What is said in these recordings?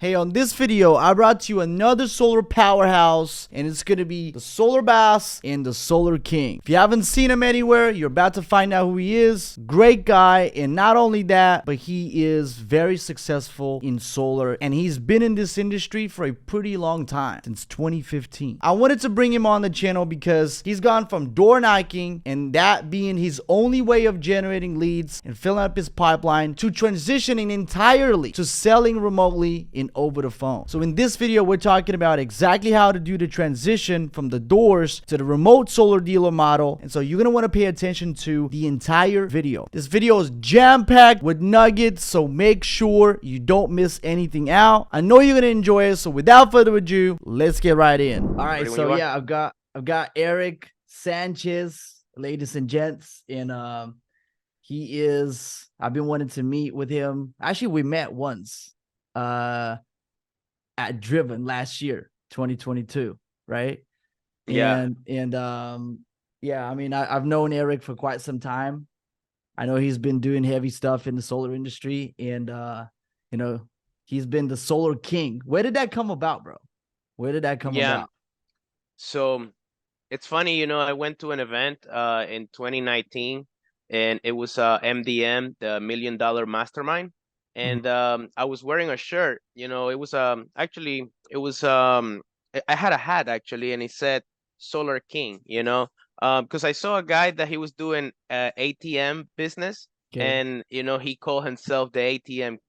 Hey, on this video, I brought you another solar powerhouse, and it's gonna be the Solar Boss and the Solar King. If you haven't seen him anywhere, you're about to find out who he is. Great guy, and not only that, but he is very successful in solar, and he's been in this industry for a pretty long time, since 2015. I wanted to bring him on the channel because he's gone from door knocking, and that being his only way of generating leads and filling up his pipeline, to transitioning entirely to selling remotely in over the phone. So in this video, we're talking about exactly how to do the transition from the doors to the remote solar dealer model. And so you're going to want to pay attention to the entire video. This video is jam-packed with nuggets, so make sure you don't miss anything out. I know you're going to enjoy it. So without further ado, let's get right in. All right. So yeah, I've got Erick Sanchez, ladies and gents, and I've been wanting to meet with him. Actually, we met once at Driven last year, 2022, right? Yeah. Yeah, I mean, I've known Erick for quite some time. I know he's been doing heavy stuff in the solar industry, and he's been the Solar King. Where did that come about, bro? Where did that come about? So it's funny, I went to an event in 2019, and it was MDM, the $1 Million Mastermind. And I was wearing a shirt, it was actually it was I had a hat actually, and it said Solar King, because I saw a guy that he was doing ATM business. Okay. And he called himself the ATM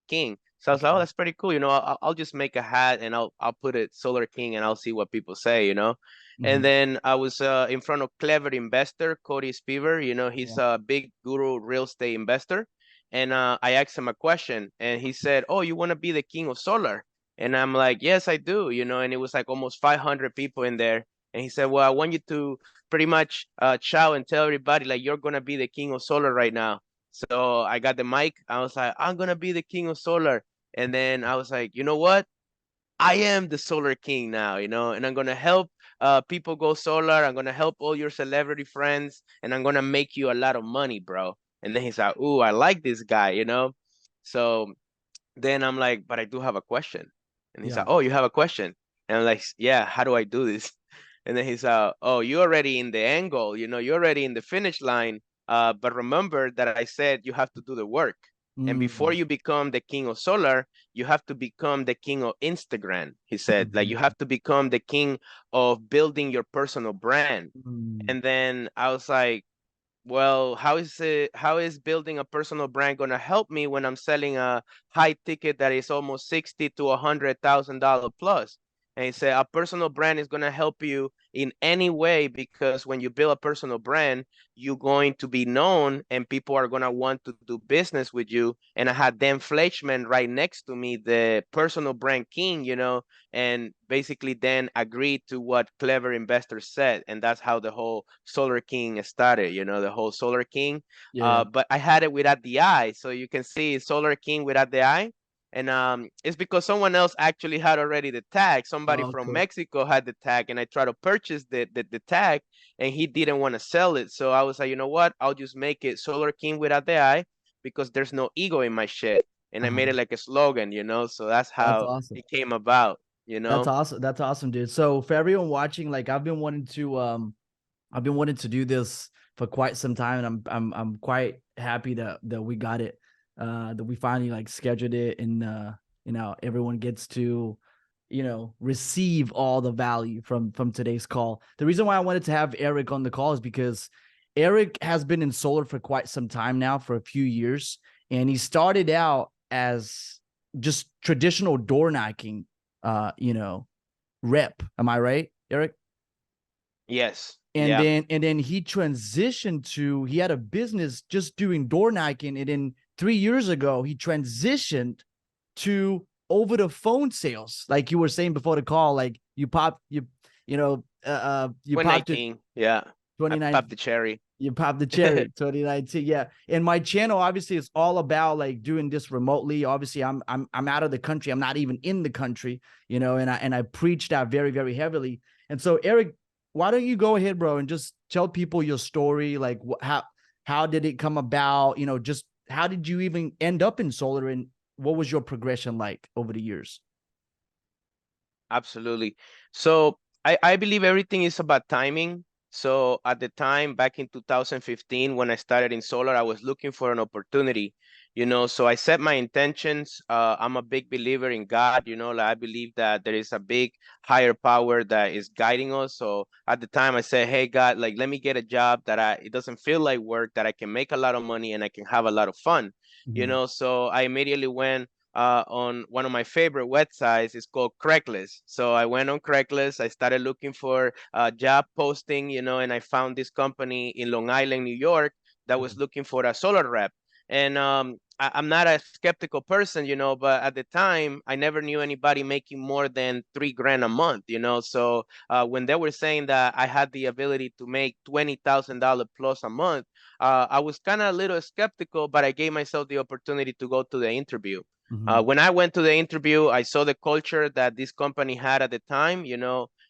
King. So I was like, oh, that's pretty cool. I'll just make a hat and I'll put it Solar King, and I'll see what people say. And then I was in front of Clever Investor, Cody Spivey. He's a big guru real estate investor. And I asked him a question, and he said, oh, you want to be the king of solar? And I'm like, yes, I do, and it was like almost 500 people in there. And he said, well, I want you to pretty much shout and tell everybody like you're going to be the king of solar right now. So I got the mic. I was like, I'm going to be the king of solar. And then I was like, you know what? I am the Solar King now, and I'm going to help people go solar. I'm going to help all your celebrity friends, and I'm going to make you a lot of money, bro. And then he's like, ooh, I like this guy, So then I'm like, but I do have a question. And he's like, oh, you have a question? And I'm like, yeah, how do I do this? And then he's like, oh, you're already in the angle, you're already in the finish line. But remember that I said you have to do the work. And before you become the king of solar, you have to become the king of Instagram. He said, like, you have to become the king of building your personal brand. And then I was like, well, how is building a personal brand going to help me when I'm selling a high ticket that is almost $60,000 to $100,000 plus? And he said, a personal brand is going to help you in any way, because when you build a personal brand, you're going to be known and people are going to want to do business with you. And I had Dan Fleischman right next to me, the personal brand king, and basically then agreed to what Clever Investor said. And that's how the whole Solar King started, the whole Solar King. But I had it without the I. So you can see Solar King without the I. And it's because someone else actually had already the tag. Somebody from Mexico had the tag, and I tried to purchase the tag, and he didn't want to sell it. So I was like, you know what? I'll just make it Solar King without the I, because there's no ego in my shit. And I made it like a slogan, So that's how it came about, That's awesome. That's awesome, dude. So for everyone watching, like I've been wanting to do this for quite some time, and I'm quite happy that we got it. That we finally like scheduled it, and everyone gets to receive all the value from today's call. The reason why I wanted to have Erick on the call is because Erick has been in solar for quite some time now, for a few years, and he started out as just traditional door knocking rep. Am I right, Erick? Yes. And then he transitioned to, he had a business just doing door knocking, and then 3 years ago he transitioned to over the phone sales, like you were saying before the call. Like you popped it, 2019, yeah. 2019, I popped the cherry. You popped the cherry. 2019, yeah. And my channel obviously is all about like doing this remotely. Obviously, I'm out of the country. I'm not even in the country, and I preach that very, very heavily. And so, Erick, why don't you go ahead, bro, and just tell people your story? Like, how did it come about? Just how did you even end up in solar? And what was your progression like over the years? Absolutely. So I believe everything is about timing. So at the time, back in 2015, when I started in solar, I was looking for an opportunity, so I set my intentions. I'm a big believer in God, like I believe that there is a big higher power that is guiding us. So at the time I said, hey God, like let me get a job it doesn't feel like work, that I can make a lot of money and I can have a lot of fun. Mm-hmm. So I immediately went on one of my favorite websites. It's called Craigslist. So I went on Craigslist. I started looking for a job posting, and I found this company in Long Island, New York, that was looking for a solar rep. And I'm not a skeptical person, but at the time, I never knew anybody making more than $3,000 a month, So when they were saying that I had the ability to make $20,000 plus a month, I was kind of a little skeptical, but I gave myself the opportunity to go to the interview. Mm-hmm. When I went to the interview, I saw the culture that this company had at the time,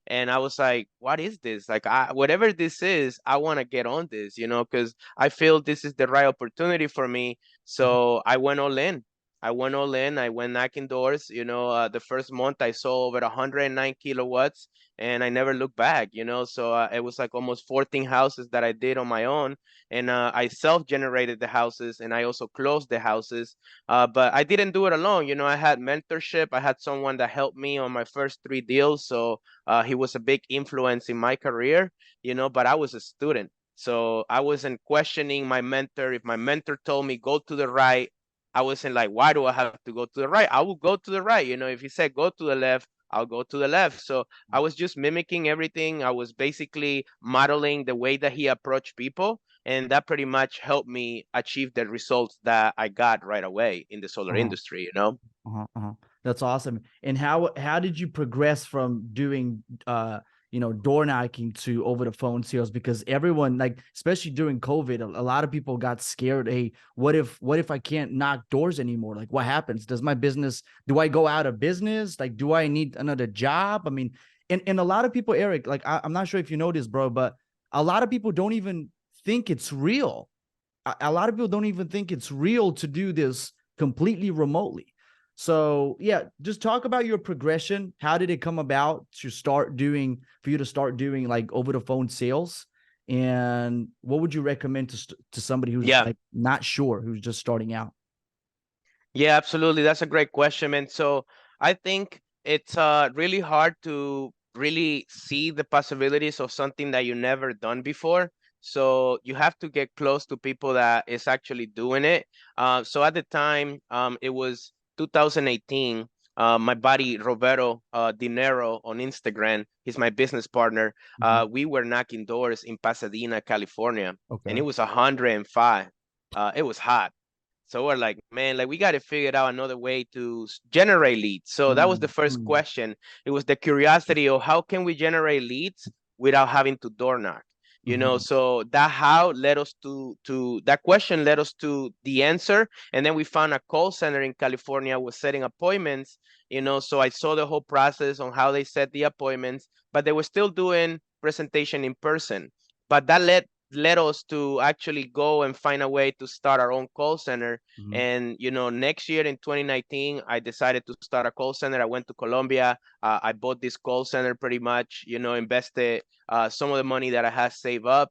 and I was like, what is this? Like, whatever this is, I want to get on this, because I feel this is the right opportunity for me. So I went all in. I went all in. I went knocking doors. The first month I saw over 109 kilowatts, and I never looked back, So it was like almost 14 houses that I did on my own. And I self-generated the houses, and I also closed the houses. But I didn't do it alone. I had mentorship. I had someone that helped me on my first 3 deals. So he was a big influence in my career, but I was a student. So I wasn't questioning my mentor. If my mentor told me go to the right, I wasn't like, why do I have to go to the right? I will go to the right. If he said go to the left, I'll go to the left. So I was just mimicking everything. I was basically modeling the way that he approached people. And that pretty much helped me achieve the results that I got right away in the solar Uh-huh. industry. Uh-huh. That's awesome. And how did you progress from doing door knocking to over the phone sales? Because everyone, like, especially during COVID, a lot of people got scared. Hey, what if I can't knock doors anymore? Like, what happens? Do I go out of business? Like, do I need another job? I mean, and a lot of people, Erick, like I'm not sure if you know this, bro, but a lot of people don't even think it's real. A lot of people don't even think it's real to do this completely remotely. So yeah, just talk about your progression. How did it come about for you to start doing like over the phone sales? And what would you recommend to somebody who's Yeah. like not sure, who's just starting out? Yeah, absolutely. That's a great question, man. So I think it's really hard to really see the possibilities of something that you never done before. So you have to get close to people that is actually doing it. So at the time, it was 2018. My buddy Roberto Dinero on Instagram, he's my business partner. Mhm. We were knocking doors in Pasadena, California, and Okay. it was 105. It was hot. So we're like, man, like we got to figure out another way to generate leads. So that was the Mm, first mm, question. It was the curiosity of how can we generate leads without having to door knock. mhm, So that how led us to that question led us to the answer. And then we found a call center in California was setting appointments, so I saw the whole process on how they set the appointments, but they were still doing presentation in person. But that led us to actually go and find a way to start our own call center. mhm, And next year in 2019, I decided to start a call center. I went to Colombia. I bought this call center pretty much, invested some of the money that I had saved up,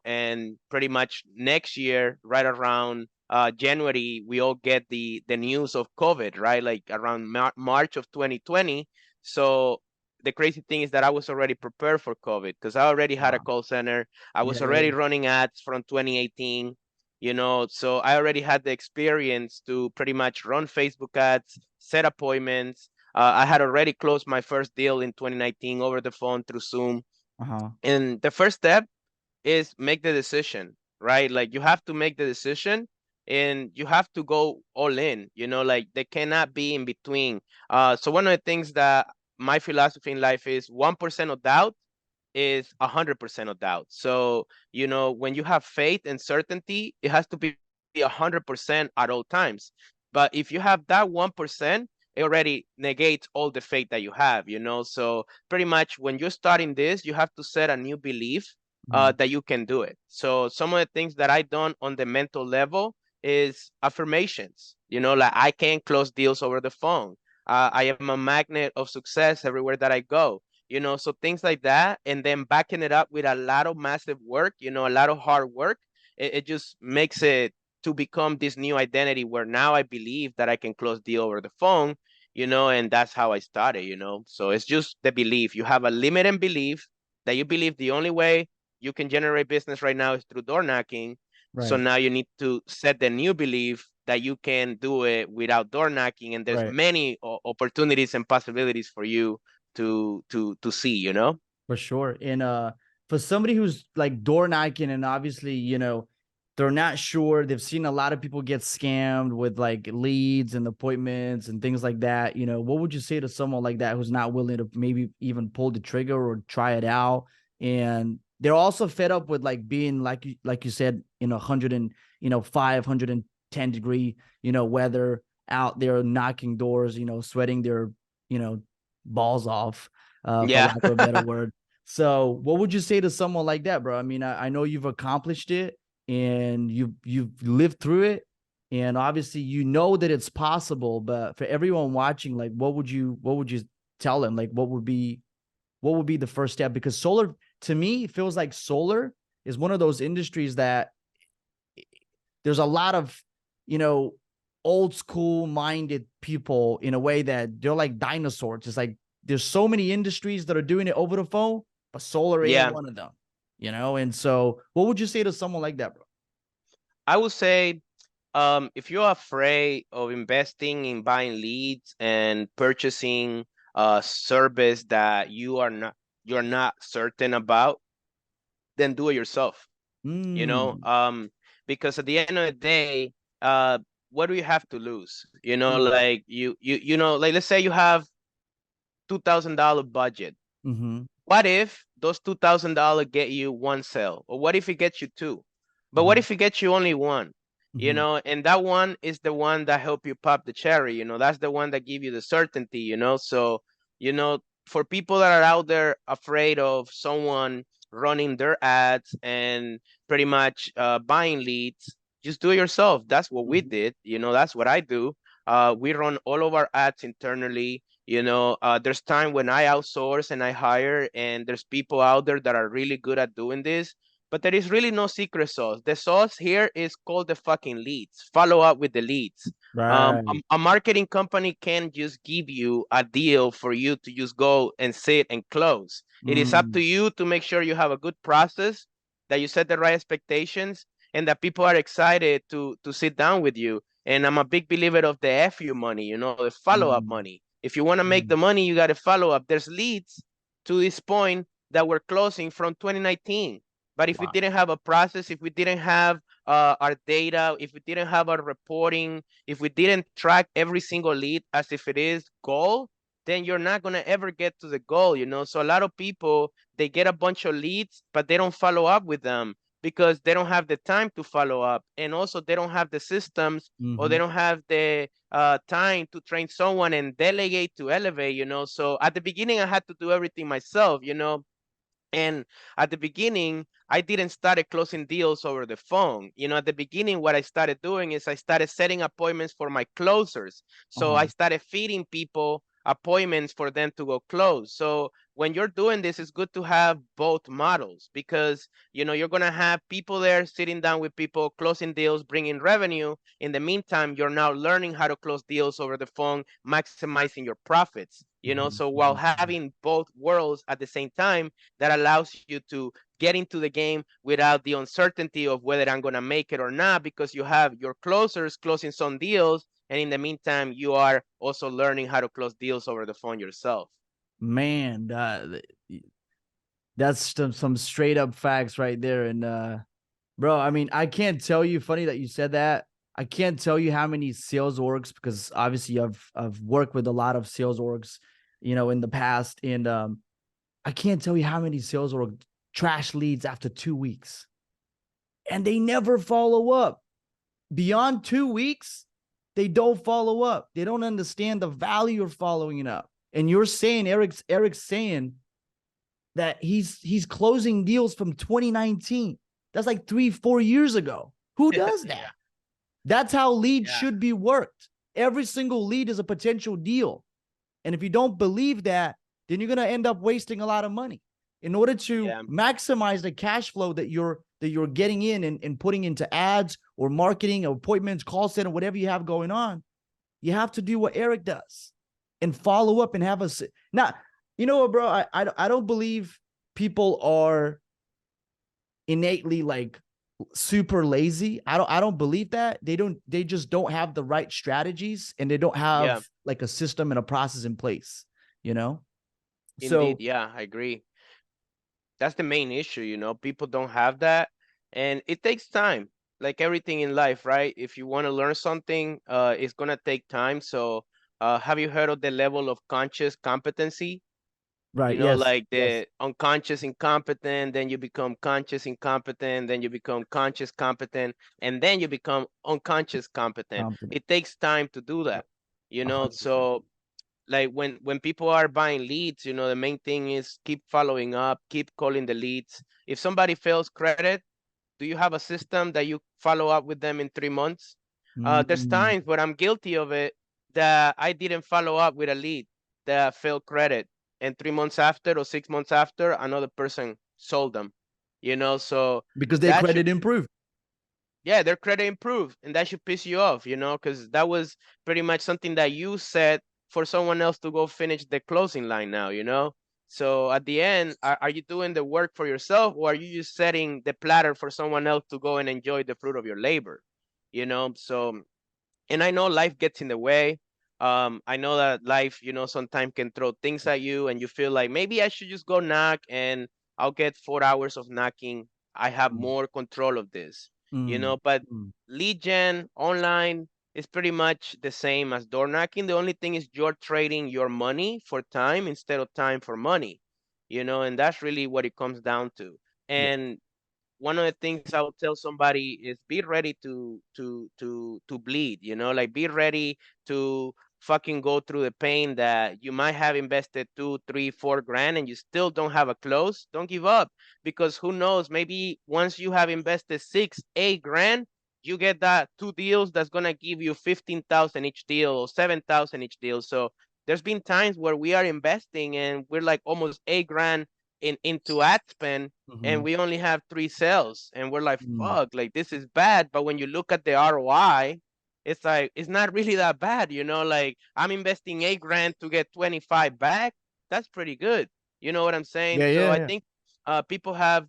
and pretty much next year, right around January, we all get the news of COVID, right? Like around March of 2020. So the crazy thing is that I was already prepared for COVID because I already had a wow. call center. I Yeah, was yeah, already running ads from 2018, so I already had the experience to pretty much run Facebook ads, set appointments. I had already closed my first deal in 2019 over the phone through Zoom. uh-huh. And the first step is make the decision, right? Like you have to make the decision and you have to go all in, like they cannot be in between. So one of the things that my philosophy in life is 1% of doubt is 100% of doubt. So, when you have faith and certainty, it has to be 100% at all times. But if you have that 1%, it already negates all the faith that you have. So pretty much when you're starting this, you have to set a new belief Mhm, that you can do it. So some of the things that I done on the mental level is affirmations. Like I can close deals over the phone. I am a magnet of success everywhere that I go. So things like that, and then backing it up with a lot of massive work, a lot of hard work. It just makes it to become this new identity where now I believe that I can close deal over the phone, and that's how I started. So it's just the belief. You have a limiting belief that you believe the only way you can generate business right now is through door knocking. So Right. now you need to set the new belief that you can do it without door knocking, and there's Right. many opportunities and possibilities for you to see. For sure. And for somebody who's like door knocking and obviously, they're not sure, they've seen a lot of people get scammed with like leads and appointments and things like that. What would you say to someone like that who's not willing to maybe even pull the trigger or try it out? And they're also fed up with like being like you said, 510-degree, weather out there knocking doors, sweating their, balls off, for Yeah. lack of a better word. So what would you say to someone like that, bro? I mean, I know you've accomplished it and you've lived through it. And obviously you know that it's possible, but for everyone watching, like what would you tell them? Like what would be the first step? Because solar, to me, feels like solar is one of those industries that there's a lot of, you know, old school minded people in a way that they're like dinosaurs. It's like there's so many industries that are doing it over the phone, but solar ain't Yeah. one of them, And so, what would you say to someone like that, bro? I would say, if you're afraid of investing in buying leads and purchasing a service that you're not certain about, then do it yourself. you know Mm. um because at the end of the day, uh what do you have to lose? Mm. Like like let's say you have $2,000 budget. Mm-hmm. What if those $2,000 get you one sale, or what if it gets you two? But what Mm-hmm. if it gets you only one? Mm-hmm. And that one is the one that help you pop the cherry. That's the one that give you the certainty. So you know for people that are out there afraid of someone running their ads and pretty much buying leads, just do it yourself. That's what we Mm-hmm. did. That's what I do. We run all of our ads internally. There's time when I outsource and I hire, and there's people out there that are really good at doing this, but there is really no secret sauce. The sauce here is called the fucking leads. Follow up with the leads. Right. A marketing company can just give you a deal for you to just go and sit and close. It is up to Mm. you to make sure you have a good process, that you set the right expectations, and that people are excited to sit down with you. And I'm a big believer of the FU money, the follow up Mm. money. If you want to make Mm. the money, you got to follow up. There's leads to this point that we're closing from 2019. But if we Wow. didn't have a process, if we didn't have our data, if we didn't have our reporting, if we didn't track every single lead as if it is goal, then you're not going to ever get to the goal. So a lot of people, they get a bunch of leads, but they don't follow up with them because they don't have the time to follow up. And also they don't have the systems, or they Mm-hmm. don't have the time to train someone and delegate to elevate. So at the beginning, I had to do everything myself. And at the beginning, I didn't start closing deals over the phone. At the beginning, what I started doing is I started setting appointments for my closers. So Uh-huh. I started feeding people appointments for them to go close. So when you're doing this, it's good to have both models, because you're going to have people there sitting down with people, closing deals, bringing revenue. In the meantime, you're now learning how to close deals over the phone, maximizing your profits. Mm-hmm. So while Mm-hmm. having both worlds at the same time, that allows you to get into the game without the uncertainty of whether I'm going to make it or not, because you have your closers closing some deals. And in the meantime, you are also learning how to close deals over the phone yourself. Man, that's some straight up facts right there. And bro, I mean, I can't tell you. Funny that you said that. I can't tell you how many sales orgs, because obviously I've worked with a lot of sales orgs, in the past, and I can't tell you how many sales org trash leads after 2 weeks, and they never follow up. Beyond 2 weeks, they don't follow up. They don't understand the value of following up. And you're saying Erick's saying that he's closing deals from 2019. That's like 3-4 years ago. Who does Yeah. that? That's how leads Yeah. should be worked. Every single lead is a potential deal. And if you don't believe that, then you're going to end up wasting a lot of money. In order to Yeah. maximize the cash flow that you're getting in and putting into ads or marketing or appointments, call center, whatever you have going on, you have to do what Erick does and follow up and have a now. You know what, bro? I don't believe people are innately like super lazy. I don't believe that. They just don't have the right strategies and they don't Yeah. have like a system and a process in place, you know? Indeed. So Yeah, I agree. That's the main issue, people don't have that, and it takes time, like everything in life, right? If you want to learn something, it's going to take time. So have you heard of the level of conscious competency? right, yes, Like yes. the unconscious incompetent, then you become conscious incompetent, then you become conscious competent, and then you become unconscious competent. Confident. It takes time to do that, 100%. so like when people are buying leads, the main thing is keep following up, keep calling the leads. If somebody fails credit, do you have a system that you follow up with them in 3 months? There's Mm, times, but I'm guilty of it, that I didn't follow up with a lead that failed credit, and 3 months after or 6 months after, another person sold them. So because their that should, credit improved. yeah, their credit improved, and that should piss you off, because that was pretty much something that you said for someone else to go finish the closing line now. So at the end, are you doing the work for yourself, or are you just setting the platter for someone else to go and enjoy the fruit of your labor? So, and I know life gets in the way. I know that life, sometimes can throw things at you, and you feel like maybe I should just go knock, and I'll get 4 hours of knocking. I have Mm, more control of this, mm, but mm. lead gen online is pretty much the same as door knocking. The only thing is you're trading your money for time instead of time for money, and that's really what it comes down to. Yeah. And one of the things I would tell somebody is be ready to bleed, like be ready to fucking go through the pain that you might have invested 2, 3, 4 grand and you still don't have a close. Don't give up, because who knows, maybe once you have invested 6, 8 grand, you get that 2 deals that's gonna give you 15,000 each deal or 7,000 each deal. So there's been times where we are investing and we're like almost 8 grand into ad spend, and Mm-hmm. we only have 3 sales, and we're like, Mm. fuck, like this is bad. But when you look at the ROI, it's like it's not really that bad, like I'm investing 8 grand to get 25 back. That's pretty good. You know what I'm saying? Yeah, So yeah, I yeah. think people have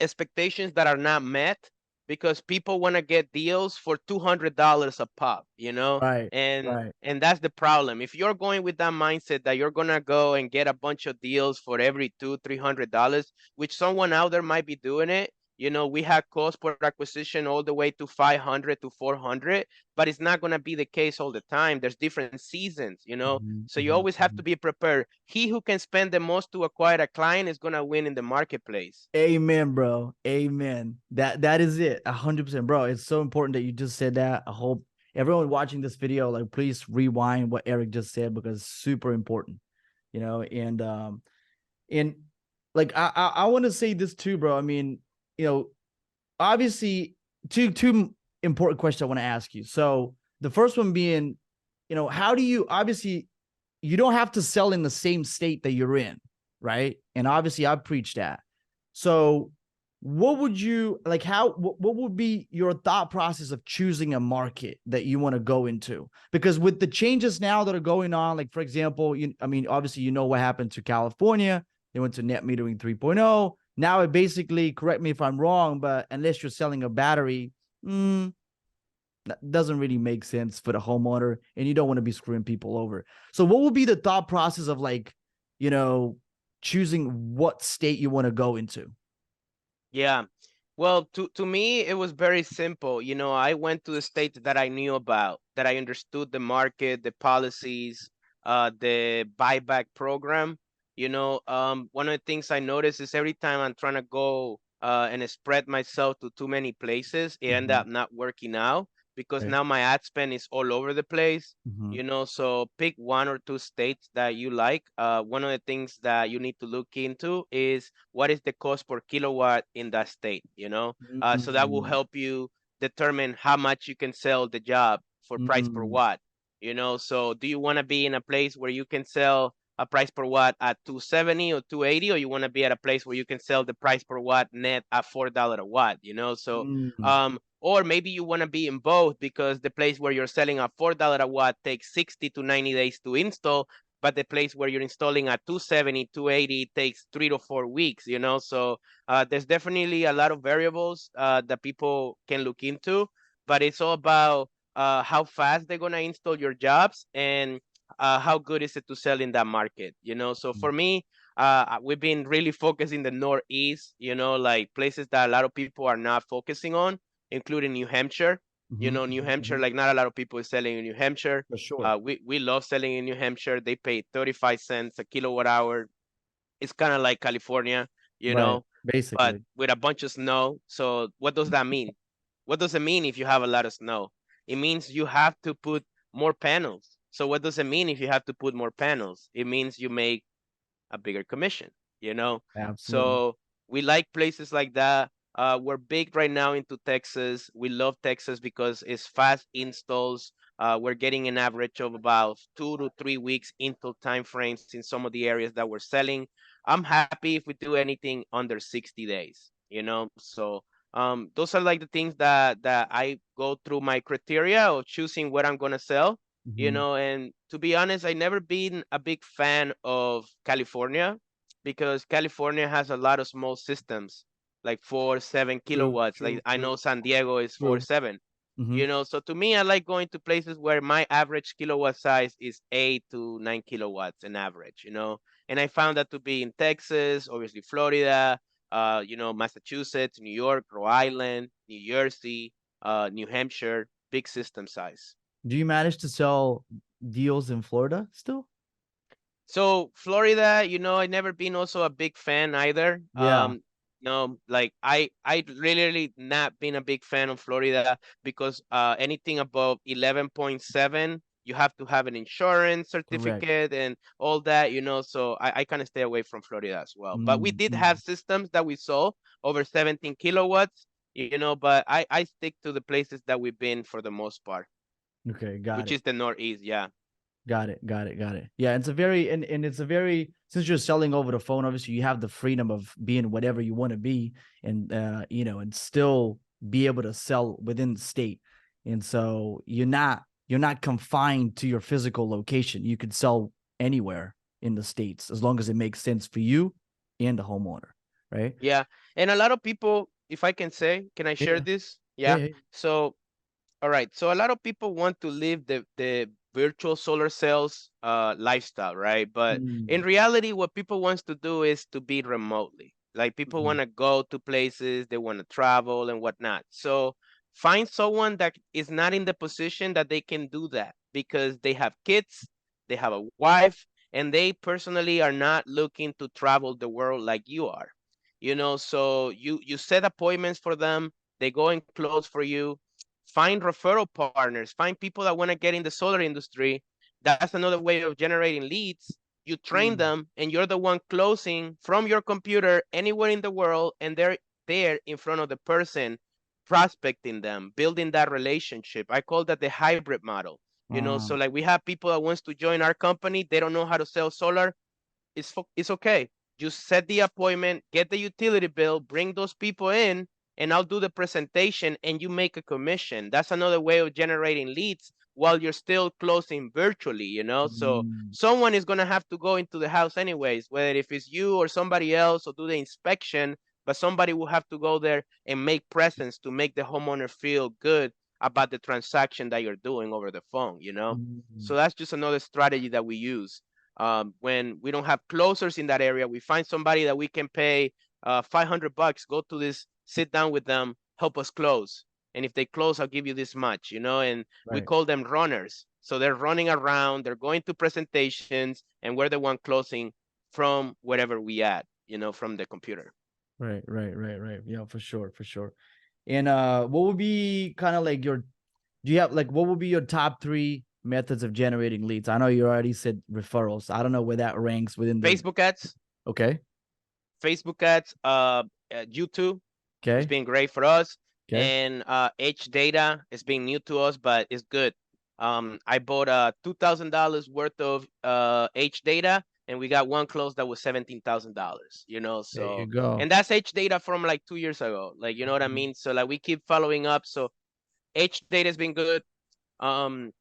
expectations that are not met, because people want to get deals for $200 a pop, Right, and right. and that's the problem. If you're going with that mindset that you're gonna go and get a bunch of deals for every $200-300, which someone out there might be doing it. We had cost per acquisition all the way to 500 to 400, but it's not gonna be the case all the time. There's different seasons. Mhm, So you mhm, always have to mhm. be prepared. He who can spend the most to acquire a client is gonna win in the marketplace. Amen, bro. Amen. That is it. 100%, bro. It's so important that you just said that. I hope everyone watching this video, like, please rewind what Erick just said because it's super important, and like I want to say this too, bro. I mean, you know, obviously, two important questions I want to ask you. So the first one being, how do you obviously you don't have to sell in the same state that you're in, right? And obviously, I preach that. So, what would you like? What would be your thought process of choosing a market that you want to go into? Because with the changes now that are going on, like for example, I mean, obviously, what happened to California. They went to net metering 3.0. Now it basically, correct me if I'm wrong, but unless you're selling a battery, mm, that doesn't really make sense for the homeowner, and you don't want to be screwing people over. So what would be the thought process of like, you know, choosing what state you want to go into? Yeah. Well, to me, it was very simple. I went to the states that I knew about, that I understood the market, the policies, the buyback program. One of the things I noticed is every time I'm trying to go and spread myself to too many places, it end Mm-hmm. up not working out, because Okay. now my ad spend is all over the place. Mm-hmm. So pick 1 or 2 states that you like. One of the things that you need to look into is what is the cost per kilowatt in that state. So that will Mm-hmm. help you determine how much you can sell the job for price per Mm, watt. So do you want to be in a place where you can sell a price per watt at 270 or 280, or you want to be at a place where you can sell the price per watt net at $4 a watt. So mm, or maybe you want to be in both, because the place where you're selling at $4 a watt takes 60 to 90 days to install, but the place where you're installing at 270, 280 takes 3 to 4 weeks. So there's definitely a lot of variables that people can look into, but it's all about how fast they're gonna install your jobs, and how good is it to sell in that market. So mm, for me, we've been really focused in the Northeast, like places that a lot of people are not focusing on, including New Hampshire. mhm, New mhm, Hampshire, mhm. like not a lot of people is selling in New Hampshire. For sure. We love selling in New Hampshire. They pay 35 cents a kilowatt hour. It's kind of like California, you Right. know, but Basically. with a bunch of snow. So what does that mean? What does it mean if you have a lot of snow? It means you have to put more panels. So what does it mean if you have to put more panels? It means you make a bigger commission. Absolutely. So we like places like that. We're big right now into Texas. We love Texas because it's fast installs. We're getting an average of about 2 to 3 weeks install time frames in some of the areas that we're selling. I'm happy if we do anything under 60 days. So those are like the things that I go through my criteria of choosing what I'm gonna sell. Mhm. And to be honest, I never been a big fan of California, because California has a lot of small systems, like 4, 7 kilowatts. Like True, I true, know San Diego is four, true. seven. Mhm. So to me, I like going to places where my average kilowatt size is 8 to 9 kilowatts in average. And I found that to be in Texas, obviously Florida, Massachusetts, New York, Rhode Island, New Jersey, New Hampshire, big system size. Do you manage to sell deals in Florida still? So Florida, I never been also a big fan either. Yeah, Like I really not been a big fan of Florida, because anything above 11.7, you have to have an insurance correct. certificate and all that. So I kind of stay away from Florida as well. But we Mm, did mm. have systems that we saw over 17 kilowatts. But I stick to the places that we've been for the most part, Okay, got which it. is the Northeast. Yeah. Got it. Got it. Got it. Yeah, it's a very and it's a very since you're selling over the phone, obviously you have the freedom of being whatever you want to be and and still be able to sell within the state. And so you're not confined to your physical location. You could sell anywhere in the states as long as it makes sense for you and the homeowner, right? Yeah. And a lot of people, if I can say, can I share Yeah. this? Yeah. Yeah. Yeah. So, all right. So a lot of people want to live the virtual solar sales lifestyle, right? But in Mm, reality, what people wants to do is to be remotely. Like people mhm, want to go to places, they want to travel and whatnot. So find someone that is not in the position that they can do that, because they have kids, they have a wife, and they personally are not looking to travel the world like you are. So you set appointments for them, they go and close for you. Find referral partners, find people that want to get in the solar industry. That's another way of generating leads. You train mm, them, and you're the one closing from your computer anywhere in the world, and they're there in front of the person, prospecting them, building that relationship. I call that the hybrid model. So like we have people that wants to join our company, they don't know how to sell solar. It's okay. Just set the appointment, get the utility bill, bring those people in, and I'll do the presentation, and you make a commission. That's another way of generating leads while you're still closing virtually. So mm, someone is gonna have to go into the house anyways, whether if it's you or somebody else, or do the inspection, but somebody will have to go there and make presence to make the homeowner feel good about the transaction that you're doing over the phone. mm. So that's just another strategy that we use. When we don't have closers in that area, we find somebody that we can pay $500, go to this, sit down with them, help us close. And if they close, I'll give you this much. And we Right. call them runners. So they're running around, they're going to presentations, and we're the one closing from wherever we at, from the computer. Right, right, right, right. Yeah, for sure, for sure. And what would be kind of like do you have like what would be your top three methods of generating leads? I know you already said referrals. I don't know where that ranks within the Facebook ads, okay, Facebook ads, YouTube has okay, been great for us. Okay. And H data is being new to us, but it's good. I bought $2,000 worth of H data, and we got one close that was $17,000. There you So go. and that's H data from like 2 years ago. Like, you know what I mean? So like we keep following up. So H data has been good. Um,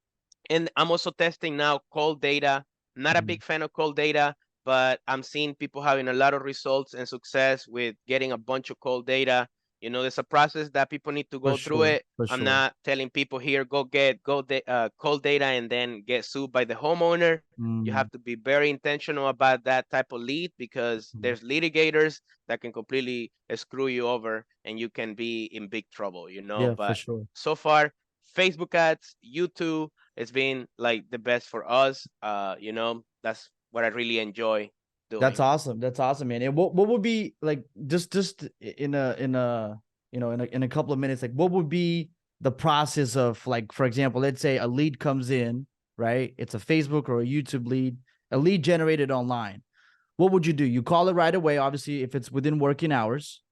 and I'm also testing now cold data. Not a Mhm. big fan of cold data, but I'm seeing people having a lot of results and success with getting a bunch of cold data. There's a process that people need to For go through sure. it. For I'm sure. not telling people here go get cold data and then get sued by the homeowner. You Mm. have to be very intentional about that type of lead because Mhm. there's litigators that can completely screw you over and you can be in big trouble. Yeah, for But sure. so far, Facebook ads, YouTube, it's been like the best for us. That's what I really enjoy That's doing. awesome. That's awesome, man. And what would be like just in a in a couple of minutes, like what would be the process of, like, for example, let's say a lead comes in, right? It's a Facebook or a YouTube lead, a lead generated online. What would you do? You call it right away, obviously, if it's within working hours,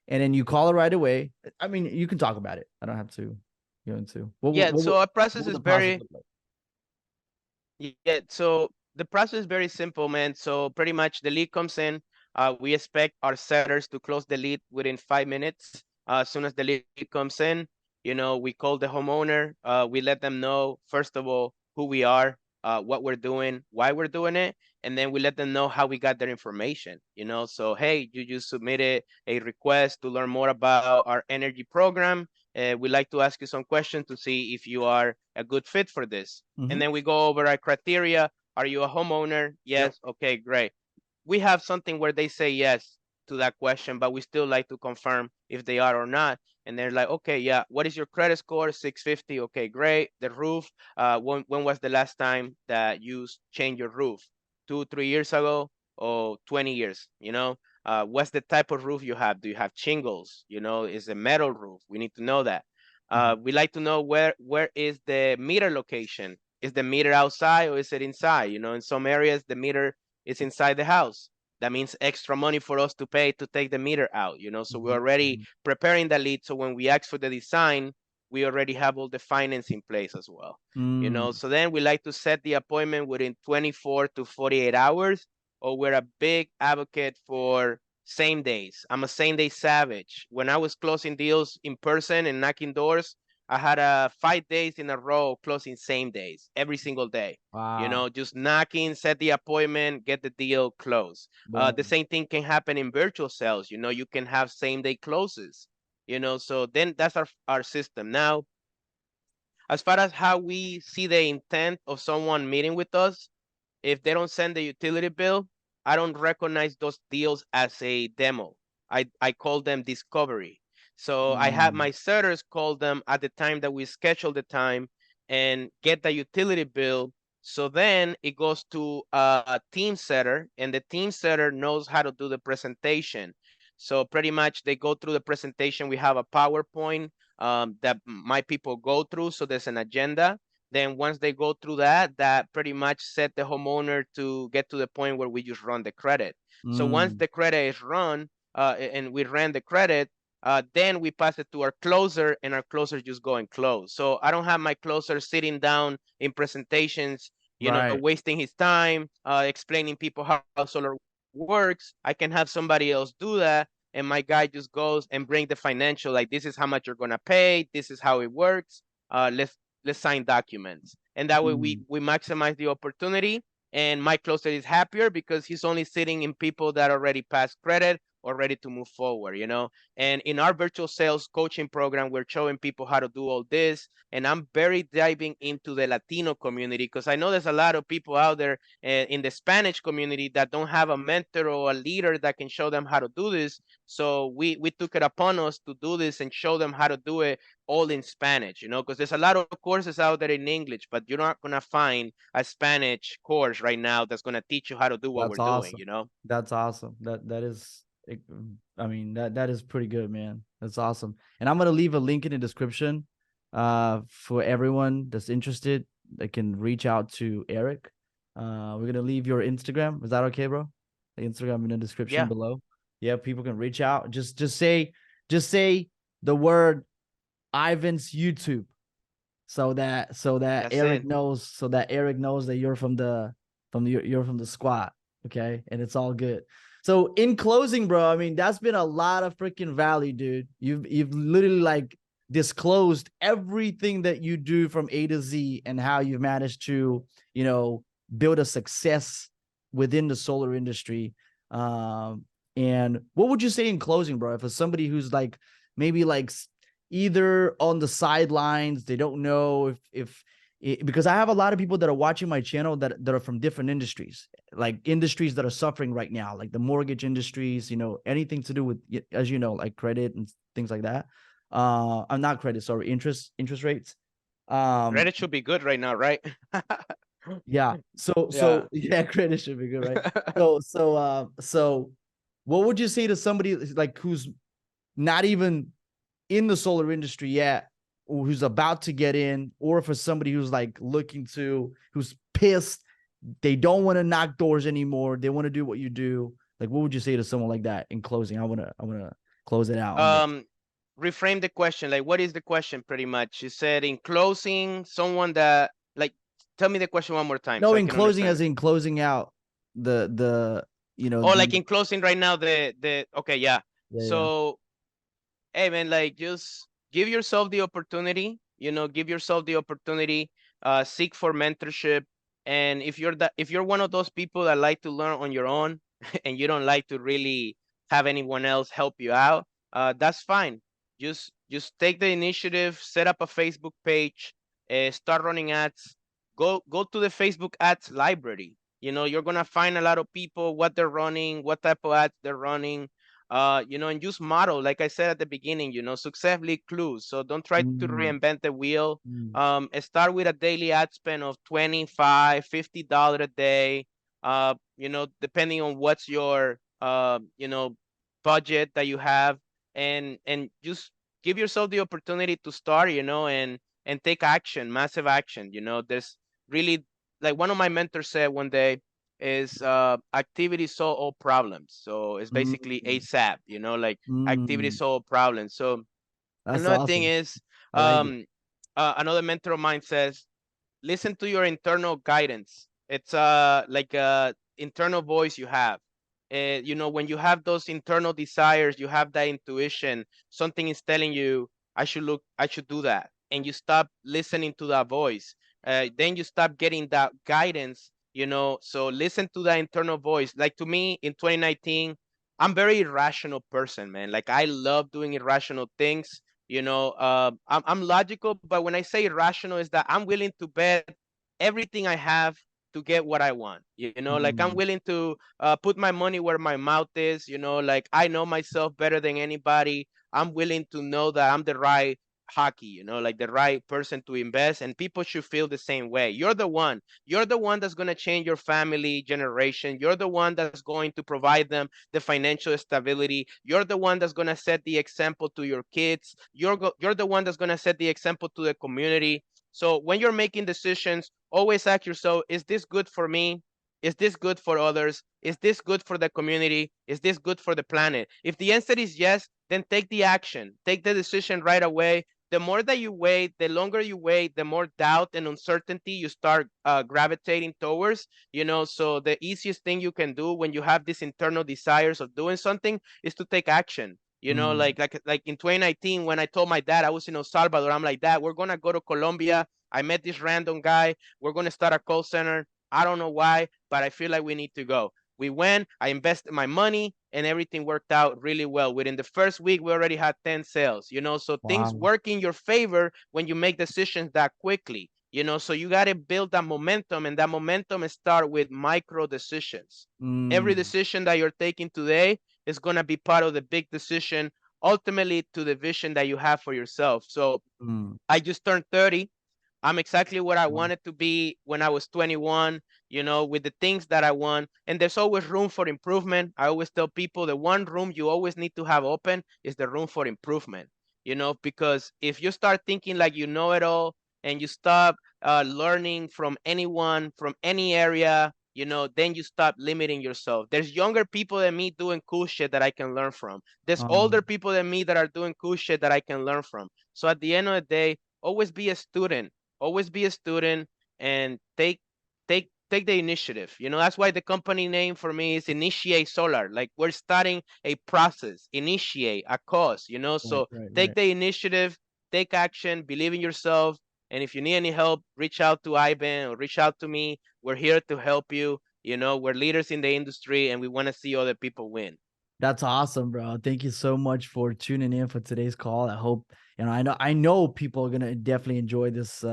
and then you call it right away. I mean, you can talk about it. I don't have to go into Yeah, so our what process would is the process very look like? Yeah, so the process is very simple, man. So pretty much the lead comes in. We expect our setters to close the lead within 5 minutes. As soon as the lead comes in, we call the homeowner. We let them know, first of all, who we are, what we're doing, why we're doing it, and then we let them know how we got their information. So hey, you just submitted a request to learn more about our energy program. We'd like to ask you some questions to see if you are a good fit for this. And Mm-hmm. then we go over our criteria. Are you a homeowner? Yep. Yes. Okay, great. We have something where they say yes to that question, but we still like to confirm if they are or not. And they're like, okay, yeah, what is your credit score? 650. Okay, great. The roof, when was the last time that you changed your roof? 2, 3 years ago or 20 years? What's the type of roof you have? Do you have shingles? Is a metal roof? We need to know that. Mhm. We like to know where is the meter location. Is the meter outside or is it inside? In some areas the meter is inside the house. That means extra money for us to pay to take the meter out. So we're Mhm. already Mhm. preparing the lead. So when we ask for the design, we already have all the finance in place as well. Mm. So then we like to set the appointment within 24 to 48 hours, or we're a big advocate for same days. I'm a same day savage. When I was closing deals in person and knocking doors, I had 5 days in a row closing same days every single day. Wow. Just knocking, set the appointment, get the deal closed. The Boom. same thing can happen in virtual sales. You can have same day closes. So then that's our system. Now, as far as how we see the intent of someone meeting with us, if they don't send the utility bill, I don't recognize those deals as a demo. I call them discovery. So I have Mm. my setters call them at the time that we schedule the time and get the utility bill. So then it goes to a team setter, and the team setter knows how to do the presentation. So pretty much they go through the presentation. We have a PowerPoint that my people go through. So there's an agenda. Then once they go through that pretty much set the homeowner to get to the point where we just run the credit. So once Mm. the credit is run and we ran the credit, then we pass it to our closer, and our closer just go and close. So I don't have my closer sitting down in presentations, Right. wasting his time, explaining people how solar works. I can have somebody else do that, and my guy just goes and bring the financial, like, this is how much you're gonna pay, this is how it works. Let's sign documents, and that way we Mm. we maximize the opportunity. And my closer is happier because he's only sitting in people that already passed credit or ready to move forward. And in our virtual sales coaching program, we're showing people how to do all this. And I'm very diving into the Latino community because I know there's a lot of people out there in the Spanish community that don't have a mentor or a leader that can show them how to do this. So we took it upon us to do this and show them how to do it all in Spanish, because there's a lot of courses out there in English, but you're not going to find a Spanish course right now that's going to teach you how to do what we're That's awesome. doing. That's awesome. That is, I mean, that is pretty good, man. That's awesome. And I'm gonna leave a link in the description, for everyone that's interested. They can reach out to Erick. We're gonna leave your Instagram. Is that okay, bro? The Instagram in the description Yeah. below. Yeah, people can reach out. Just say the word Ivan's YouTube, so that That's Erick it. knows, that you're you're from the squad. Okay, and it's all good. So in closing, bro, I mean, that's been a lot of freaking value, dude. You've literally like disclosed everything that you do from A to Z and how you've managed to, build a success within the solar industry. And what would you say in closing, bro? If it's somebody who's like maybe like either on the sidelines, they don't know if because I have a lot of people that are watching my channel that are from different industries, like industries that are suffering right now, like the mortgage industries, anything to do with, as you know, like credit and things like that. I'm not credit, sorry, interest rates. Um, Reddit should be good right now, right? yeah. So Yeah. yeah, credit should be good, right? So what would you say to somebody like who's not even in the solar industry yet, or who's about to get in, or for somebody who's like who's pissed, they don't want to knock doors anymore, they want to do what you do, like what would you say to someone like that in closing? I want to close it out on this. Um, Reframe the question. Like, what is the question pretty much? You said in closing, someone that like tell me the question one more time No, so I in can closing, understand as it. in closing out the Oh, like the in closing right now, the okay, yeah. yeah. So hey man, like just give yourself the opportunity, give yourself the opportunity, seek for mentorship. And if you're one of those people that like to learn on your own and you don't like to really have anyone else help you out, that's fine. Just take the initiative, set up a Facebook page, start running ads, go to the Facebook ads library. You're gonna find a lot of people, what they're running, what type of ads they're running, and use model, like I said at the beginning, successfully clues. So don't try to Mm, reinvent the wheel. mm, Start with a daily ad spend of 25, $50 a day. Depending on what's your, budget that you have, and just give yourself the opportunity to start, and take action, massive action. There's really, like one of my mentors said one day, is activity solve all problems. So it's basically mm, ASAP, like activity mm. solve all problems. So That's another thing awesome. is, I like it. another mentor of mine says, listen to your internal guidance. It's like a internal voice you have. When you have those internal desires, you have that intuition. Something is telling you, I should do that, and you stop listening to that voice. Then you stop getting that guidance. So listen to that internal voice. Like to me, in 2019, I'm very irrational person, man. Like I love doing irrational things. I'm logical, but when I say irrational, is that I'm willing to bet everything I have to get what I want. Like I'm Mm, willing to put my money where my mouth is. Like I know myself better than anybody. I'm willing to know that I'm the right hockey, like the right person to invest, and people should feel the same way. You're the one that's going to change your family generation. You're the one that's going to provide them the financial stability. You're the one that's going to set the example to your kids. You're the one that's going to set the example to the community. So when you're making decisions, always ask yourself, is this good for me? Is this good for others? Is this good for the community? Is this good for the planet? If the answer is yes, then take the action. Take the decision right away. The more that you wait, the longer you wait, the more doubt and uncertainty you start gravitating towards. So the easiest thing you can do when you have these internal desires of doing something is to take action. mm, Like in 2019, when I told my dad I was in El Salvador, I'm like, Dad, we're gonna go to Colombia. I met this random guy. We're gonna start a call center. I don't know why, but I feel like we need to go. We went, I invested my money, and everything worked out really well. Within the first week, we already had 10 sales, so things wow. work in your favor when you make decisions that quickly, so you got to build that momentum, and that momentum start with micro decisions. Every Mm, decision that you're taking today is going to be part of the big decision, ultimately to the vision that you have for yourself. So mm, I just turned 30. I'm exactly what I wow. wanted to be when I was 21, with the things that I want. And there's always room for improvement. I always tell people the one room you always need to have open is the room for improvement, because if you start thinking like you know it all and you stop learning from anyone, from any area, then you stop limiting yourself. There's younger people than me doing cool shit that I can learn from. There's Um, older people than me that are doing cool shit that I can learn from. So at the end of the day, always be a student. Always be a student and take the initiative. That's why the company name for me is Initiate Solar. Like, we're starting a process, initiate a cause. right, So right, take right. the initiative, take action, believe in yourself. And if you need any help, reach out to Ivan or reach out to me. We're here to help you. We're leaders in the industry and we want to see other people win. That's awesome, bro. Thank you so much for tuning in for today's call. I hope, I know people are gonna definitely enjoy this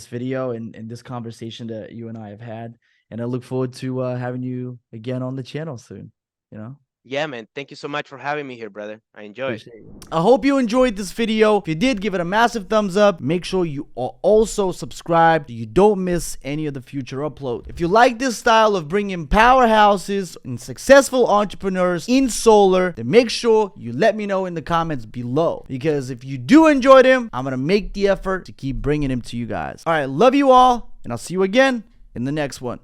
video and this conversation that you and I have had. And I look forward to having you again on the channel soon. You know? Yeah, man. Thank you so much for having me here, brother. I enjoyed. Appreciate it. I hope you enjoyed this video. If you did, give it a massive thumbs up. Make sure you are also subscribed so you don't miss any of the future uploads. If you like this style of bringing powerhouses and successful entrepreneurs in solar, then make sure you let me know in the comments below. Because if you do enjoy them, I'm going to make the effort to keep bringing them to you guys. All right, love you all, and I'll see you again in the next one.